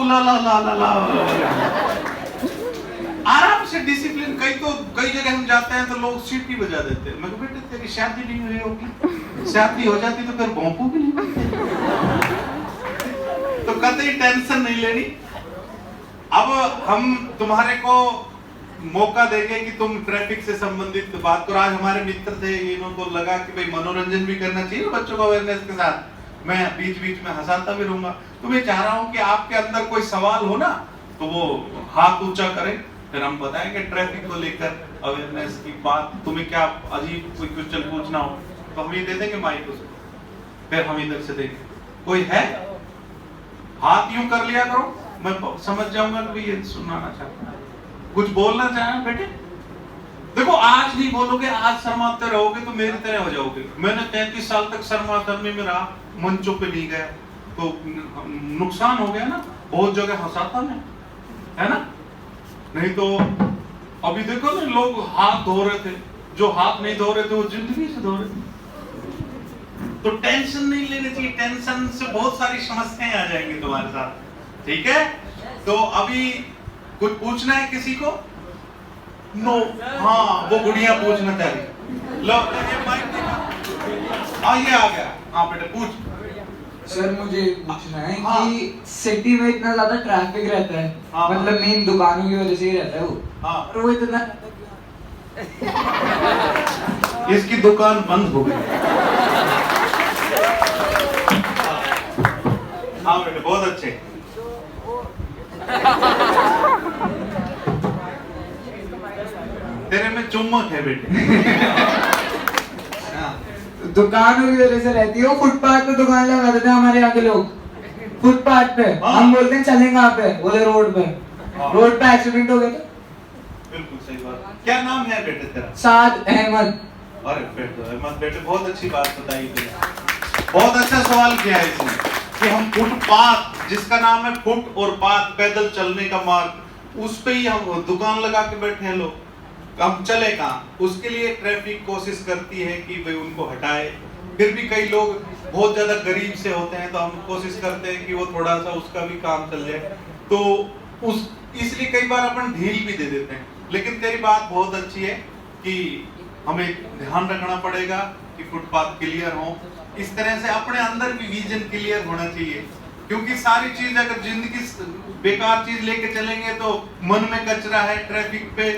ला ला ला ला ला, आराम से डिसिप्लिन। कई जगह हम जाते हैं तो लोग सीटी बजा देते हैं। मैं कहता बेटे तेरी शादी नहीं हुई होगी, शादी हो जाती तो फिर भौंपू भी नहीं बनते। तो कतई टेंशन नहीं लेनी। अब हम तुम्हारे को मौका देंगे कि तुम ट्रैफिक से संबंधित बात करो। आज हमारे मित्र थे, इनको लगा कि भाई मनोरंजन भी करना चाहिए बच्चों को अवेयरनेस के साथ। मैं बीच बीच में हंसाता भी रहूंगा। तो मैं चाह रहा हूं कि आपके अंदर कोई सवाल हो ना तो वो हाथ ऊंचा करें, फिर हम बताएंगे ट्रैफिक को लेकर अवेयरनेस की बात। तुम्हें क्या अजीब कोई क्वेश्चन पूछना हो तो हम ये दे देंगे माइक उसको, फिर हम इधर से देंगे। कोई है? हाथ यूं कर लिया करो, मैं समझ जाऊंगा कि ये सुनाना चाहता है। कुछ बोलना चाहें बेटे? देखो आज नहीं बोलोगे, आज शर्माते रहोगे तो मेरी तरह हो जाओगे। मैंने 33 साल तक शर्मा शर्मी में रहा, मंचों पे नहीं गया तो नुकसान हो गया ना। बहुत जगह हंसाता मैं, है ना? नहीं तो अभी देखो ना, लोग हाथ धो रहे थे, जो हाथ नहीं धो रहे थे वो जिंदगी से धो रहे थे। तो टेंशन नहीं लेनी चाहिए, टेंशन से बहुत सारी समस्याएं आ जाएंगी तुम्हारे साथ। ठीक है? तो अभी कुछ पूछना है किसी को? नो। हाँ, वो गुड़िया पूछना चाह रही। लो ये माइक देखा, ये आ गया। हाँ बेटा पूछ। सर मुझे पूछना है हाँ। कि सिटी में इतना ज्यादा ट्रैफिक रहता है, हाँ। मतलब मेन दुकानों की वजह से ही रहता है वो। हाँ। और वो इतना इसकी दुकान बंद हो गई। हाँ बेटे बहुत अच्छे। तेरे में चुम्बक है बेटे। दुकानों की वजह से रहती है। वो फुटपाथ पे दुकान लगा देते हैं हमारे यहाँ के लोग, फुटपाथ पे। हाँ। हम बोलते हैं चलें कहाँ पे, बोले रोड पे। हाँ। रोड पे एक्सीडेंट हो गया था। बिल्कुल सही बात। क्या नाम है बेटे तेरा? साद अहमद। अरे बेटे अहमद बेटे बहुत अच्छी बात बताई तुमने। बहुत अच्छा सवाल किया है इसने कि हम फुटपाथ, जिसका नाम है फुट और पाथ, पैदल चलने का मार्ग, उस पे ही हम दुकान लगा के बैठे हैं लोग। हम चले कहाँ? उसके लिए ट्रैफिक कोशिश करती है कि भाई उनको हटाए। फिर भी कई लोग बहुत ज्यादा गरीब से होते हैं तो हम कोशिश करते हैं कि वो थोड़ा सा उसका भी काम चल जाए, तो उस इसलिए कई बार अपन ढील भी दे देते हैं। लेकिन तेरी बात बहुत अच्छी है कि हमें ध्यान रखना पड़ेगा कि फुटपाथ क्लियर हो। इस तरह से अपने अंदर भी विजन क्लियर होना चाहिए, क्योंकि सारी चीज अगर जिंदगी बेकार चीज लेके चलेंगे तो मन में कचरा है, ट्रैफिक पे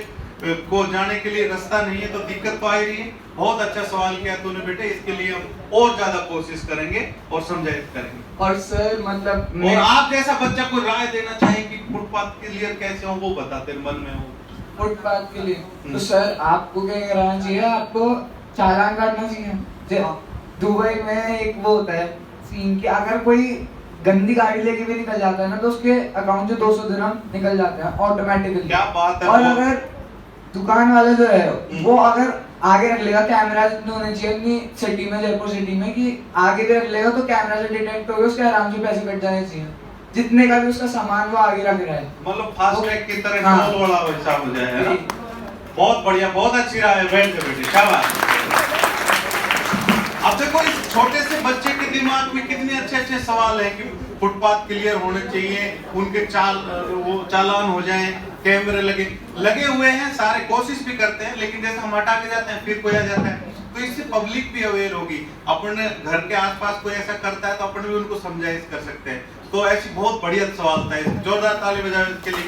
को जाने के लिए रास्ता नहीं है, तो दिक्कत तो आ ही रही है। बहुत अच्छा सवाल किया तूने बेटे, इसके लिए हम और ज्यादा कोशिश करेंगे और समझाइश करेंगे। और सर मतलब और आप जैसा बच्चा कोई राय देना चाहे कि फुटपाथ क्लियर कैसे हो, वो बता तेरे मन में हो। फुटपाथ के लिए तो सर आपको क्या कराना चाहिए, आपको चालान काटना चाहिए। दुबई में एक वो होता है सीन कि अगर कोई गंदी गाड़ी लेके भी निकल जाता है ना तो उसके अकाउंट से 200 दिरहम निकल जाते हैं ऑटोमेटिकली। क्या बात है। और अगर दुकान वाला जो है वो अगर आगे रख लेगा, कैमराज होने चाहिए अपनी सिटी में, जयपुर सिटी में, कि आगे भी रख लेगा तो कैमरा से डिटेक्ट होगा, उसके आराम से पैसे कट जाने चाहिए जितने का भी उसका सामान वो आगे रख रहा है। मतलब फास्ट टैग की तरह हाँ। टोल वाला वैसा हो जाए, है ना? बहुत बढ़िया, बहुत अच्छी राय है। बैठ जाओ बेटे, शाबाश। अब देखो इस छोटे से बच्चे के दिमाग में कितने अच्छे अच्छे सवाल हैं कि फुटपाथ क्लियर होने चाहिए, उनके वो चालान हो जाएं, कैमरे लगे हुए हैं, सारे कोशिश भी करते हैं, लेकिन जैसे हम हटा के जाते हैं फिर कोई आ जाता है, तो इससे पब्लिक भी अवेयर होगी। अपने घर के आसपास कोई ऐसा करता है तो अपन भी उनको समझाइश कर सकते हैं। तो ऐसी बहुत बढ़िया सवाल था, जोरदार ताली बजाओ इसके लिए।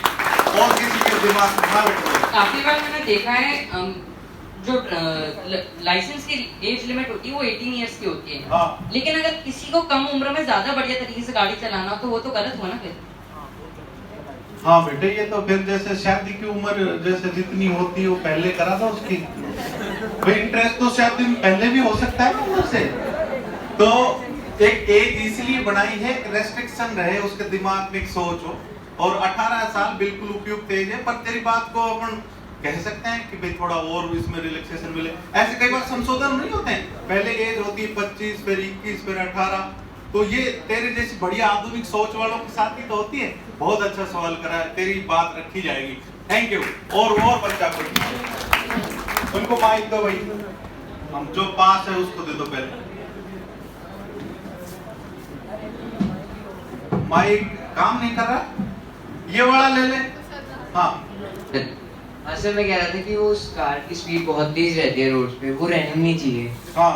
और किसी के दिमाग में ना बैठे। काफी बार मैंने देखा है जो लाइसेंस की एज लिमिट होती है वो 18 इयर्स की होती है। हाँ। लेकिन अगर किसी को कम उम्र में ज्यादा बढ़िया तरीके से गाड़ी चलाना तो वो तो गलत हुआ ना फिर। हाँ बेटे, ये तो फिर जैसे शादी की उम्र जैसे जितनी होती है वो पहले करा था उसकी। भाई इंटरेस्ट तो शादी में पहले भी हो सकता है ना से। तो एक एज इसलिए बनाई है कि रेस्ट्रिक्शन रहे, उसके दिमाग में एक सोच हो, और 18 साल बिल्कुल उपयुक्त एज है। पर तेरी बात को अपन कह सकते हैं कि भाई थोड़ा और इसमें रिलैक्सेशन मिले। ऐसे कई बार संशोधन नहीं होते हैं, पहले एज होती है 25, फिर 21, फिर 18। तो ये तेरे जैसी बढ़िया आधुनिक सोच वालों के साथ ही तो होती है। बहुत अच्छा सवाल करा है, तेरी बात रखी जाएगी। Thank you. और बच्चा को उनको माइक दो भाई, हम जो पास है उसको दे दो पहले माइक। काम नहीं कर रहा। ये वाला ले ले। हाँ सर मैं कह रहा था कि वो उस कार की स्पीड बहुत तेज रहती है रोड पे, वो रहना नहीं चाहिए हाँ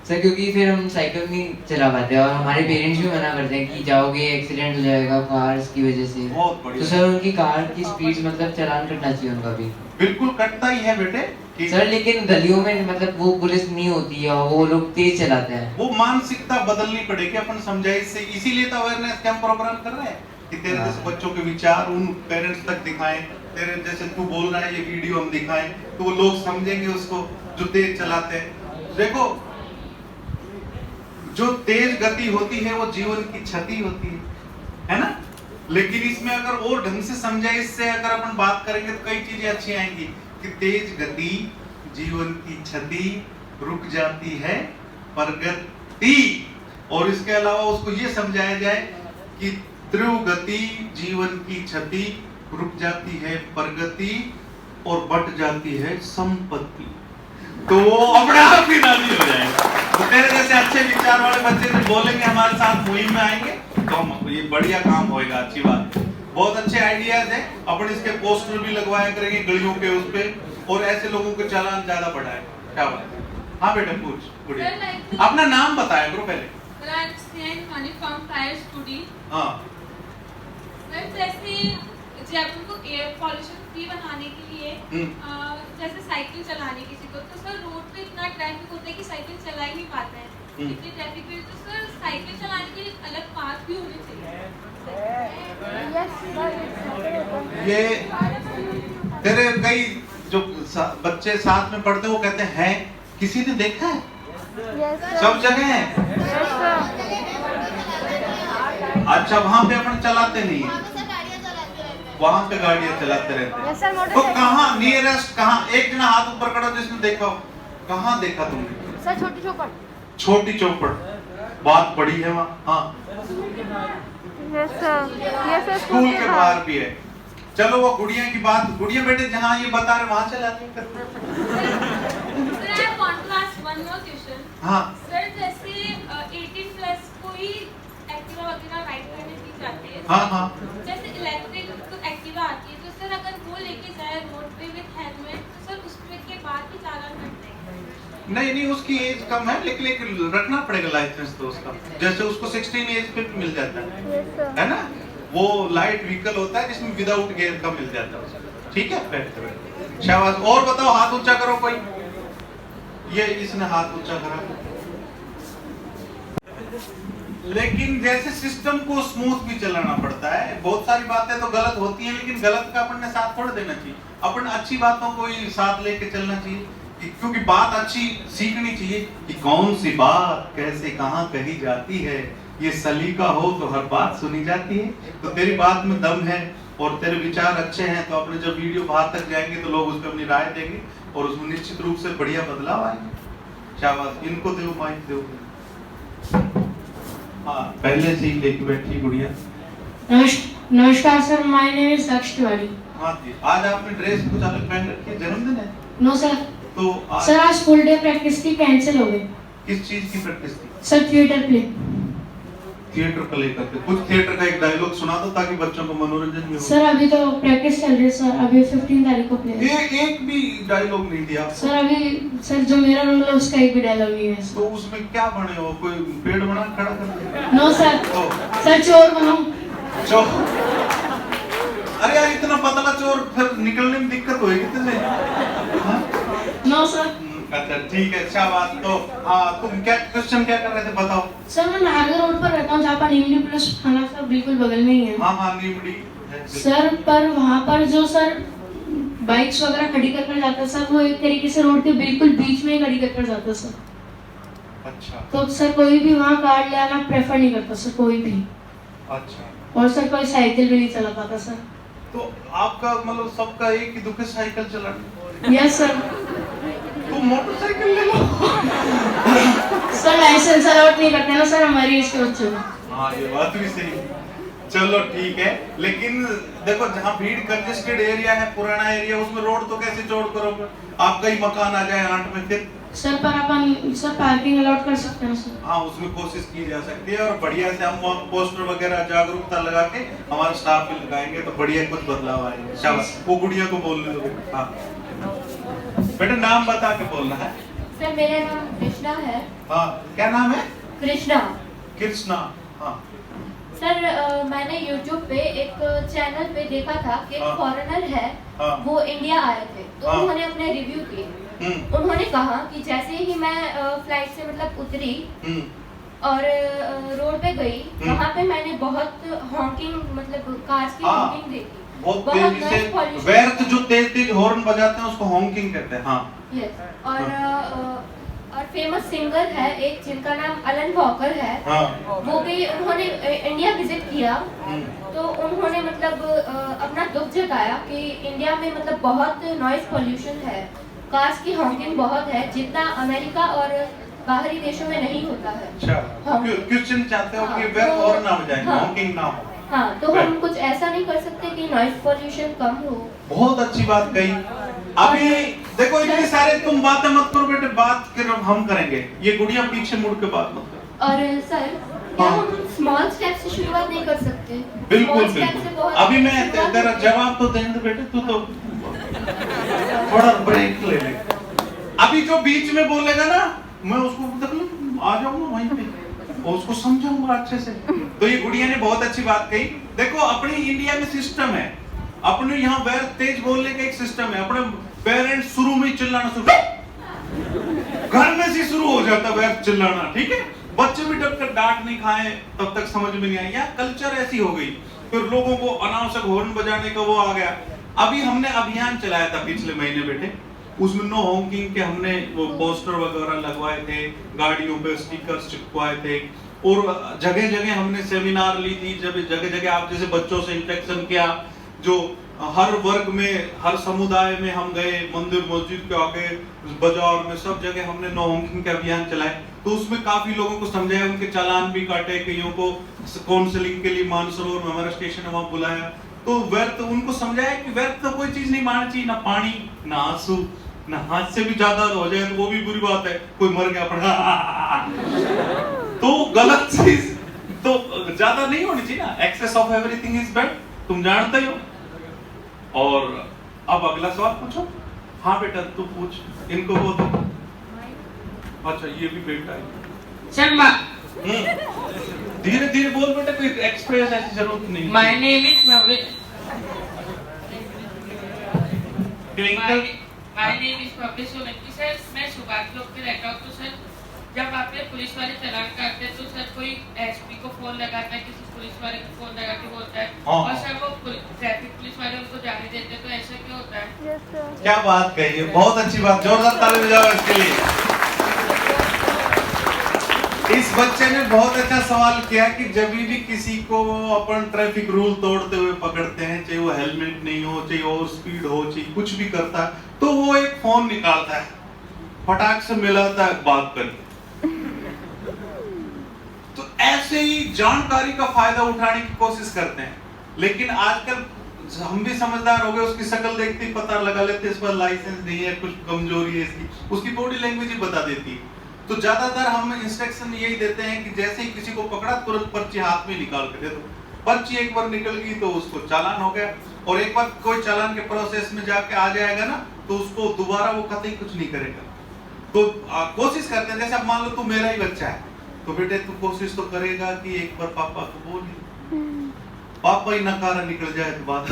सर, क्योंकि फिर हम साइकिल नहीं चला पाते और हमारे पेरेंट्स भी मना करते हैं कि जाओगे एक्सीडेंट हो जाएगा कार्स की वजह से। बहुत बढ़िया। तो सर उनकी कार की स्पीड मतलब चालान कटना चाहिए उनका भी। बिल्कुल कटता ही है बेटे सर, लेकिन गलियों में मतलब वो पुलिस नहीं होती है और वो लोग तेज चलाते हैं। वो मानसिकता बदलनी पड़ेगी अपन समझाइए से, इसीलिए तो अवेयरनेस कैंप प्रोग्राम कर रहे हैं कि तेरे जैसे बच्चों के विचार उन पेरेंट्स तक दिखाएं, तेरे जैसे तू बोल रहा है ये वीडियो हम दिखाएं तो वो लोग समझेंगे उसको जो तेज चलाते हैं। देखो जो तेज गति होती है वो जीवन की क्षति होती है ना, लेकिन इसमें अगर और ढंग से समझे, इससे अगर अपन बात करेंगे तो कई चीजें अच्छी आएंगी कि तेज गति जीवन की क्षति, रुक जाती है प्रगति, और इसके अलावा उसको ये समझाया जाए कि तीव्र गति जीवन की क्षति, रुक जाती है प्रगति और बढ़ जाती है संपत्ति, तो वो अपने आप ही राजी हो जाएगा। तो तेरे जैसे अच्छे विचार वाले बच्चे जो बोलेंगे हमारे साथ मुहिम में आएंगे तो हम ये बढ़िया काम होएगा। अच्छी बात, बहुत अच्छे आइडियाज हैं। अपन इसके पोस्टर भी लगवाया करेंगे गलियों के उस पे, और ऐसे लोगों के चालान ज्यादा बढ़ाए। क्या बात है? हाँ बेटा पूछ, बढ़िया। अपना नाम बताया करो पहले। हाँ जैसे अपन को एयर पॉल्यूशन फ्री बनाने के लिए जैसे साइकिल चलाने किसी को, तो सर रोड पे इतना ट्रैफिक होता है कि साइकिल चला ही नहीं पाता है इतनी ट्रैफिक में, तो सर साइकिल चलाने के लिए अलग पाथ भी होने चाहिए। ये तेरे कई जो बच्चे साथ में पढ़ते हैं वो कहते हैं किसी ने देखा है? सब जगह है। अच्छा वहां पे अपन चलाते नहीं है, वहां पे गाड़ियां चलाते रहते हैं। तो कहाँ नियरेस्ट, कहाँ एक जना हाथ ऊपर करो जिसने देखा हो, कहाँ देखा तुमने? सर छोटी चौपड़। छोटी चौपड़ बात बड़ी है वहाँ। हाँ स्कूल के बाहर भी है। चलो वो गुड़िया की बात, गुड़िया बेटे जहाँ ये बता रहे वहाँ चलाते हैं। हाँ सर जैसे 18 प्लस कोई एक्टिवा वगैरह राइड करने दी जाती है, हाँ हाँ जैसे इलेक्ट्रिक तो एक्टिवा आती है, तो सर अगर वो लेके जाए रोड पे विद हेलमेट, तो सर उसके के बाद ही चालान कटते हैं। नहीं उसकी एज कम है, लेकिन रखना पड़ेगा लाइसेंस तो उसका, जैसे उसको 16 एज पे मिल जाता है ना। वो लाइट व्हीकल होता है जिसमें विदाउट गियर का मिल जाता है। ठीक है बैठ शाबाश। और बताओ, हाथ ऊंचा करो कोई। ये इसने हाथ ऊंचा करा। लेकिन जैसे सिस्टम को स्मूथ भी चलाना पड़ता है। बहुत सारी बातें तो गलत होती हैं, लेकिन गलत का अपन ने साथ थोड़ा देना चाहिए। अपन अच्छी बातों को ही साथ लेके चलना चाहिए, क्योंकि बात अच्छी सीखनी चाहिए कि कौन सी बात कैसे कहाँ कही जाती है। ये सलीका हो तो हर बात सुनी जाती है। तो तेरी बात में दम है और तेरे विचार अच्छे हैं, तो अपने जब वीडियो बाहर तक जाएंगे तो लोग उस पर अपनी राय देंगे और उसमें निश्चित रूप से बढ़िया बदलाव आएंगे। शाबाश, इनको दो माइक दो। हाँ पहले से ही लेके बैठी गुड़िया। नमस्कार सर, माय नेम इज दक्ष तिवारी। हाँ जी, आज आपने ड्रेस कुछ अलग पहन रखी है, जन्मदिन है? No sir. तो सर आज फुल डे प्रैक्टिस की कैंसिल हो गई। किस चीज की प्रैक्टिस थी? Sir theatre play. थिएटर को लेकर के कुछ थिएटर का एक डायलॉग सुना दो ताकि बच्चों को मनोरंजन भी हो। सर अभी तो प्रैक्टिस चल रही है सर, अभी 15 तारीख को प्ले। एक भी डायलॉग नहीं दिया सर अभी सर जो मेरा रोल है उसका एक भी डायलॉग नहीं है। तो उसमें क्या बने हो? कोई पेड़ बना खड़ा कर? No sir. सर चोर बनाऊं? चोर? अरे यार इतना पतला चोर, फिर निकलने में दिक्कत होगी तुझे। No sir. अच्छा ठीक है, शाबाश। तो हाँ तुम क्या क्वेश्चन क्या कर रहे थे बताओ। सर मैं नागर रोड पर रहता हूँ, जहाँ पर नीमडी पुलिस थाना सर बिल्कुल बगल में ही है। हाँ नीमडी सर, पर वहाँ पर जो सर बाइक्स वगैरह खड़ी कर जाता है सर, वो एक तरीके से रोड के बिल्कुल बीच में ही खड़ी कर जाता है सर। अच्छा। तो सर कोई भी वहाँ कार ले आना प्रेफर नहीं करता सर, कोई भी। अच्छा। और सर कोई साइकिल भी नहीं चला पाता सर। तो आपका मतलब सबका एक ही दुख है साइकिल चलाना? Yes sir. तो मोटरसाइकिल ले लो। सर लाइसेंस अलाउड नहीं करते ना सर हमारी एज के बच्चों को। हाँ ये बात भी सही है। चलो ठीक है, लेकिन देखो जहाँ भीड़ कंजेस्टेड एरिया है, पुराना एरिया, उसमें रोड तो कैसे चौड़ करोगे? आपका ही मकान आ जाए आंट में फिर सर पर अपन सर पार्किंग अलाउड कर सकते हैं सर? हाँ, उसमें कोशिश की जा सकती है और बढ़िया से हम वहाँ पोस्टर वगैरह जागरूकता लगा के हमारा स्टाफ भी लगाएंगे तो बढ़िया कुछ बदलाव आएंगे। शाबाश, वो गुड़िया को बोलने दो। हाँ बेटा, नाम बता के बोलना है। सर मेरा नाम कृष्णा है। हाँ, क्या नाम है? कृष्णा। कृष्णा। हाँ सर मैंने YouTube पे एक चैनल पे देखा था कि एक हाँ। फॉरेनर है, हाँ। वो इंडिया आए थे तो हाँ। उन्होंने अपने रिव्यू किए। उन्होंने कहा कि जैसे ही मैं फ्लाइट से मतलब उतरी और रोड पे गई, वहाँ पे मैंने बहुत हॉकिंग मतलब कार्स की हाँ। हॉकिंग देखी। बहुत तेजी से व्यर्थ जो तेज तेज हॉर्न बजाते हैं उसको हॉकिंग कहते हैं। हाँ यस। और फेमस सिंगर है एक जिनका नाम अलन वॉकर है। हाँ। वो भी उन्होंने इंडिया विजिट किया तो उन्होंने मतलब अपना दुख जताया कि इंडिया में मतलब बहुत नॉइज पोल्यूशन है, कार्स की हॉकिंग बहुत है, जितना अमेरिका और बाहरी देशों में नहीं होता है। अच्छा, क्वेश्चन चाहते हो कि व्यर्थ हॉर्न ना बजाएं, हॉकिंग ना हो। हाँ, तो हम कुछ ऐसा नहीं कर सकते कि नॉइज पोल्यूशन कम हो? बहुत अच्छी बात कही। अभी देखो, इतनी सारे तुम बातें मत करो बेटे, बात कर हम करेंगे। ये गुड़िया पीछे मुड़ के बात मत करो। और सर क्या हाँ। हम स्मॉल स्टेप से शुरुआत नहीं कर सकते? बिल्कुल Small step से बिल्कुल। बहुत अभी मैं शुरुआत तेरा नहीं- जवाब तो देंगे बेटे, तू तो थोड़ा ब्रेक ले ले। अभी जो बीच में बोलेगा ना, मैं उसको मतलब आ जाऊंगा वहीं पे और उसको समझाऊंगा अच्छे से। तो ये गुड़िया ने बहुत अच्छी बात कही। देखो, अपनी इंडिया में सिस्टम है, अपने यहाँ व्यर्थ तेज बोलने का एक सिस्टम है। अपने पेरेंट्स शुरू में ही चिल्लाना शुरू, घर में से शुरू हो जाता व्यर्थ चिल्लाना, ठीक है। बच्चे भी जब तक डांट नहीं खाए तब तक समझ में नहीं आई। या कल्चर ऐसी हो गई, फिर लोगों को अनावश्यक हॉर्न बजाने का वो आ गया। अभी हमने अभियान चलाया था पिछले महीने बेटे, उसमें नो हॉकिंग के हमने वो पोस्टर वगैरह लगवाए थे, गाड़ियों पे स्टिकर्स चिपकवाए थे और जगह जगह हमने सेमिनार ली थी। जब जगह जगह आप जैसे बच्चों से इंटरेक्शन किया, जो हर वर्ग में हर समुदाय में हम गए, मंदिर मस्जिद के आगे बाजार में सब जगह हमने नो हॉकिंग के अभियान चलाए। तो उसमें काफी लोगों को समझाया, उनके चालान भी काटे, कईयों को काउंसलिंग के लिए मानसरोवर में हमारा स्टेशन है वहां बुलाया। तो व्यर्थ उनको समझाया कि व्यर्थ तो कोई चीज नहीं माननी चाहिए, ना पानी ना आंसू ना हाथ से भी ज्यादा हो जाए तो वो भी बुरी बात है, कोई मर गया तो गलत चीज तो ज्यादा नहीं होनी चाहिए ना। Excess of everything is bad, तुम जानते हो। और अब अगला सवाल पूछो। हाँ बेटा तू पूछ, इनको वो दो। अच्छा ये भी बेटा है। शर्मा, धीरे धीरे बोल बेटा, कोई एक्सप्रेस ऐसी जरूरत नहीं। my name is Praveen. Twinkle. My name is Praveen Solanki sir, मैं सुभाष चौक पे रहता हूँ। तो सर जब आपने पुलिस वाले चालान काटते हैं तो सर कोई एसपी को फोन लगाता है, किसी पुलिस वाले को फोन लगा के बोलता है और सर वो ट्रैफिक पुलिस वाले उनको जाने देते हैं, तो ऐसा क्यों होता है? क्या बात कही है, बहुत अच्छी बात, जोरदार ताली बजाओ इसके लिए। इस बच्चे ने बहुत अच्छा सवाल किया कि जब भी किसी को अपन ट्रैफिक रूल तोड़ते हुए पकड़ते हैं, चाहे वो हेलमेट नहीं हो, चाहे ओवर स्पीड हो, चाहे कुछ भी करता है, तो वो एक फोन निकालता है, फटाक से मिलाता है बात करके। तो ऐसे ही जानकारी का फायदा उठाने की कोशिश करते हैं। लेकिन आजकल हम भी समझदार हो गए, उसकी शक्ल देखते ही पता लगा लेते इस पर लाइसेंस नहीं है, कुछ कमजोरी है इसकी, उसकी बॉडी लैंग्वेज ही बता देती है। तो ज्यादातर हम इंस्ट्रक्शन यही देते हैं कि जैसे ही किसी को पकड़ा तुरंत पर्ची हाथ में निकाल के दे दो। पर्ची एक बार निकल गई तो उसको चालान हो गया, और एक बार कोई चालान के प्रोसेस में जाके आ जाएगा ना तो उसको दोबारा वो कतई कुछ नहीं करेगा। तो कोशिश करते हैं, जैसे अब मान लो तू मेरा ही बच्चा है तो बेटे तू कोशिश तो करेगा कि एक बार पापा को बोल, पापा ही नकारा निकल जाए तो बात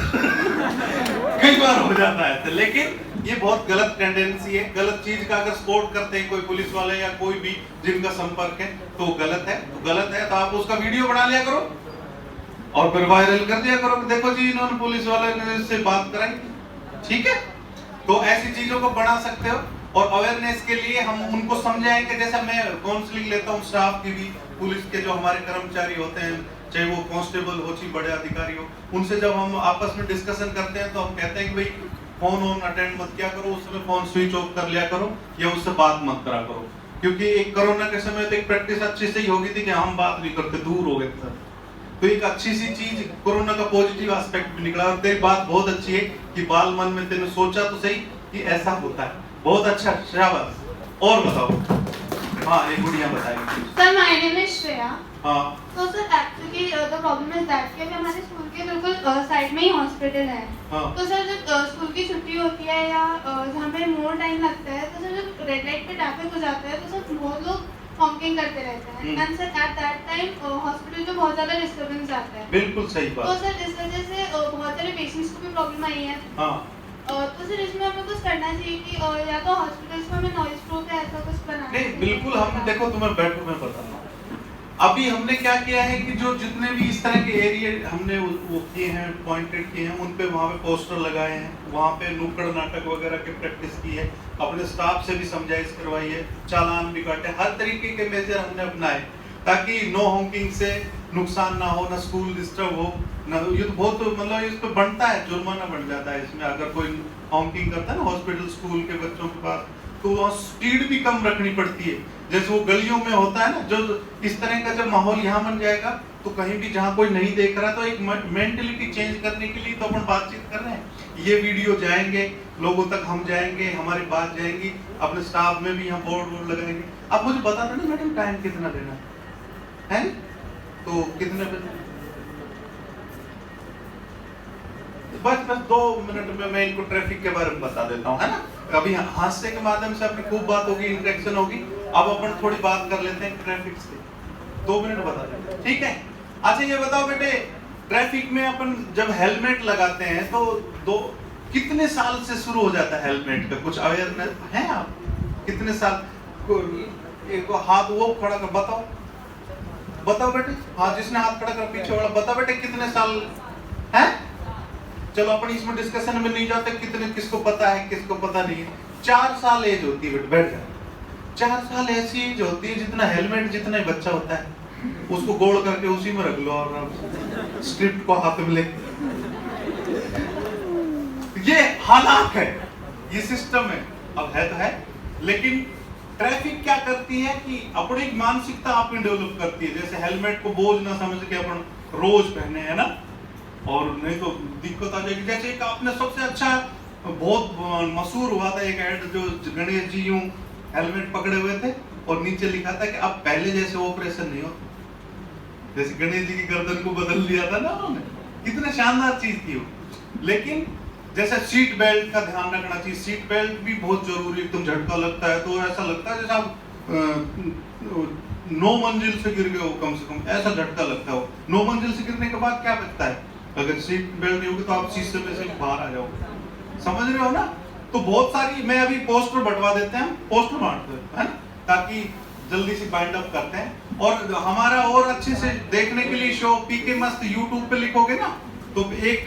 कई बार हो जाता है। तो लेकिन ये बहुत गलत टेंडेंसी है, गलत चीज का अगर सपोर्ट करते हैं कोई पुलिस वाले या कोई भी जिनका संपर्क है तो गलत है। तो गलत है तो आप उसका वीडियो बना लिया करो और फिर वायरल कर दिया करो, देखो जी इन्होंने पुलिस वाले ने इससे बात कराई, ठीक है। तो ऐसी चीजों को बढ़ा सकते हो। और अवेयरनेस के लिए हम उनको समझाएंगे, जैसे मैं काउंसलिंग लेता हूँ स्टाफ की भी, पुलिस के जो हमारे कर्मचारी होते हैं, चाहे वो कांस्टेबल हो चाहे बड़े अधिकारी हो, उनसे जब हम आपस में डिस्कशन करते हैं तो हम कहते हैं कि भाई फोन ऑन अटेंड मत किया करो, उस समय फोन स्विच ऑफ कर लिया करो या उससे बात मत करा करो। क्योंकि एक कोरोना के समय तो एक प्रैक्टिस अच्छी से ही होगी थी कि हम बात नहीं करते, दूर हो गए थे। तो एक अच्छी सी चीज कोरोना का पॉजिटिव एस्पेक्ट भी निकला। और तेरी बात बहुत अच्छी है कि बाल मन में तेने सोचा तो सही कि ऐसा होता है, बहुत अच्छा, शाबाश। और बताओ। हाँ, एक गुड़िया बताएगी। Sir, my name is Shreya. हाँ So sir, actually the problem is that कि अभी हमारे स्कूल के बिल्कुल साइड में ही हॉस्पिटल है। हाँ तो सर जब स्कूल की छुट्टी होती है या जहाँ पे मोर टाइम लगता है, तो सर जब रेड लाइट पे ट्रैफिक हो जाता है तो सर बहुत लोग हॉकिंग करते रहते हैं। And sir at that time hospital में बहुत ज़्यादा डिस्टर्बेंस आता है। बिल्कुल सही तो बात। सर इस वजह से बहुत सारे पेशेंट्स को भी प्रॉब्लम आई है। हाँ तो सर इसमें हमें कुछ करना चाहिए कि या तो हॉस्पिटल्स में हमें नॉइज प्रूफ या ऐसा कुछ बनाना नहीं, चाहिए। बिल्कुल। हम देखो, तुम्हें बैठो, मैं बताता हूँ। अभी हमने क्या किया है कि जो जितने भी इस तरह के एरिया हमने वो किए हैं, पॉइंटेड किए हैं, उन पे वहाँ पे पोस्टर लगाए हैं, वहाँ पे नुक्कड़ नाटक वगैरह की प्रैक्टिस की है, अपने स्टाफ से भी समझाइश करवाई है, चालान भी काटे, हर तरीके के मेजर हमने अपनाए ताकि नो हॉकिंग से नुकसान ना हो, ना स्कूल डिस्टर्ब हो, ना ये तो बहुत मतलब इस पे बनता है, जुर्माना बन जाता है इसमें अगर कोई हॉकिंग करता है ना हॉस्पिटल स्कूल के बच्चों के पास, तो वहाँ स्पीड भी कम रखनी पड़ती है। जैसे वो गलियों में होता है ना, जो इस तरह का जब माहौल यहाँ बन जाएगा तो कहीं भी जहाँ कोई नहीं देख रहा, तो एक मेंटलिटी चेंज करने के लिए तो अपन बातचीत कर रहे हैं, ये वीडियो जाएंगे लोगों तक, हम जाएंगे, हमारी बात जाएंगी, अपने स्टाफ में भी यहाँ बोर्ड लगाएंगे। अब मुझे बता दो ना मैडम, टाइम कितना देना है, तो कितने बजे? बस 2 मिनट में मैं इनको ट्रैफिक के बारे में बता देता हूँ, है ना। अभी हास्य के माध्यम से अपनी खूब बात होगी, इंटरेक्शन होगी। अब अपन थोड़ी बात कर लेते हैं ट्रैफिक से। 2 मिनट बता देते हैं, ठीक है। अच्छा ये बताओ बेटे, ट्रैफिक में अपन जब हेलमेट लगाते हैं तो कितने साल से शुरू हो जाता है हेलमेट का? कुछ अवेयरनेस है आप? कितने साल एक हाथ वो खड़ा कर बताओ बेटे। हाँ, जिसने हाथ खड़ा कर पीछे वाला, बताओ बेटे कितने साल है? चलो अपन इसमें डिस्कशन में नहीं जाते कितने, किसको पता है किसको पता नहीं है। 4 साल एज होती है, बैठ जा। 4 साल ऐसी एज होती है जितना हेलमेट जितना ही बच्चा होता है, उसको गोल करके उसी में रख लो और स्क्रिप्ट को हाथ में ले। ये हालात है, ये सिस्टम है, अब है तो है। लेकिन ट्रैफिक क्या करती है कि अपनी मानसिकता आपने डेवलप करती है। जैसे हेलमेट को बोझ ना समझ के अपन रोज पहने, है ना, और नहीं तो दिक्कत आ जाएगी। जैसे एक आपने सबसे अच्छा बहुत मशहूर हुआ था एक ऐड, जो गणेश जी यूं हेलमेट पकड़े हुए थे और नीचे लिखा था कि अब पहले जैसे ऑपरेशन नहीं होता। जैसे गणेश जी की गर्दन को बदल दिया था ना उन्होंने, कितने शानदार चीज थी वो। लेकिन जैसे सीट बेल्ट का ध्यान रखना चाहिए, सीट बेल्ट भी बहुत जरूरी। एकदम झटका लगता है तो ऐसा लगता है जैसे आप 9 मंजिल से गिर गए हो, कम से कम ऐसा झटका लगता है। 9 मंजिल से गिरने के बाद क्या बचता है? अगर सीट बेल्ट नहीं होगी तो आप शीशे में से बाहर आ जाओगे, समझ रहे हो ना। तो बहुत सारी, मैं अभी पोस्टर बंटवा देते हैं, पोस्टर बांटते हैं, है ना, ताकि जल्दी से बाइंड अप करते हैं। और हमारा और अच्छे से देखने के लिए शो पीके मस्त यूट्यूब पे लिखोगे ना तो एक